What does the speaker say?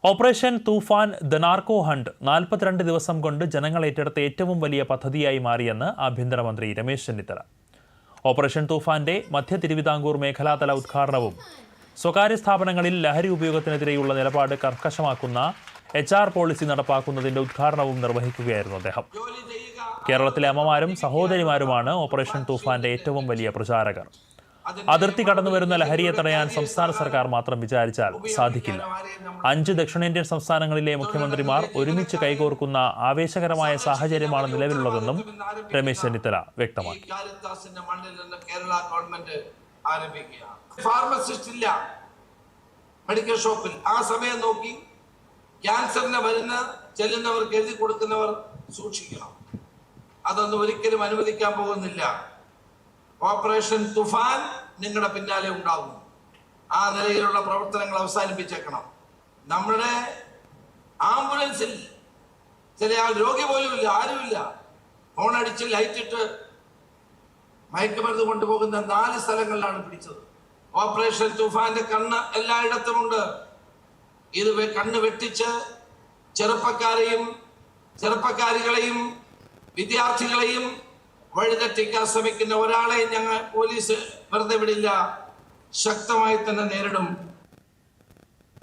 Operation Toofan the narco hunt 42 ദിവസം കൊണ്ട് ജനങ്ങൾ ഏറ്റെടുത്ത ഏറ്റവും വലിയ പദ്ധതിയായി മാറിയെന്ന് ആഭ്യന്തരമന്ത്രി രമേശ് ചെന്നിത്തല. ഓപ്പറേഷൻ തൂഫാന്റെ മധ്യ തിരുവിതാംകൂർ മേഖലാതല ഉദ്ഘാടനവും സ്വകാര്യ സ്ഥാപനങ്ങളിൽ ലഹരി ഉപയോഗത്തിനെതിരെയുള്ള നിലപാട് കർക്കശമാക്കുന്ന HR പോളിസി നടപ്പാക്കുന്നതിന്റെ ഉദ്ഘാടനവും നിർവഹിക്കുകയായിരുന്നു അദ്ദേഹം. കേരളത്തിലെ അമ്മമാരും സഹോദരിമാരുമാണ് ഓപ്പറേഷൻ തൂഫാന്റെ ഏറ്റവും വലിയ പ്രചാരകർ. അതിർത്തി കടന്നുവരുന്ന ലഹരിയെ തടയാൻ സംസ്ഥാന സർക്കാർ മാത്രം വിചാരിച്ചാൽ സാധിക്കില്ല. 5 ദക്ഷിണേന്ത്യൻ സംസ്ഥാനങ്ങളിലെ മുഖ്യമന്ത്രിമാർ ഒരുമിച്ച് കൈകോർക്കുന്ന ആവേശകരമായ സാഹചര്യമാണ് നിലവിലുള്ളതെന്നും രമേശ് ചെന്നിത്തല വ്യക്തമാക്കി. മെഡിക്കൽ ഷോപ്പിൽ ആ സമയം നോക്കി ക്യാൻസറിന് മരുന്ന് ചെല്ലുന്നവർക്ക് എഴുതി കൊടുക്കുന്നവർ സൂക്ഷിക്കണം. അതൊന്നും ഒരിക്കലും അനുവദിക്കാൻ പോകുന്നില്ല. ഓപ്പറേഷൻ തുഫാൻ നിങ്ങളുടെ പിന്നാലെ ഉണ്ടാവും. ആ നിലയിലുള്ള പ്രവർത്തനങ്ങൾ അവസാനിപ്പിച്ചേക്കണം. നമ്മുടെ ആംബുലൻസിൽ ചില ആൾ രോഗി പോലുമില്ല, ആരുമില്ല. ഫോണടിച്ച് ലൈറ്റിട്ട് മയക്കുമരുന്ന് കൊണ്ടുപോകുന്ന 4 സ്ഥലങ്ങളിലാണ് പിടിച്ചത്. ഓപ്പറേഷൻ തുഫാന്റെ കണ്ണ് എല്ലായിടത്തുമുണ്ട്. ഇത് കണ്ണ് വെട്ടിച്ച് ചെറുപ്പക്കാരികളെയും വിദ്യാർത്ഥികളെയും വഴിതെറ്റിക്കാൻ ശ്രമിക്കുന്ന ഒരാളെയും ഞങ്ങൾ പോലീസ് വെറുതെ വിടില്ല, ശക്തമായി തന്നെ നേരിടും.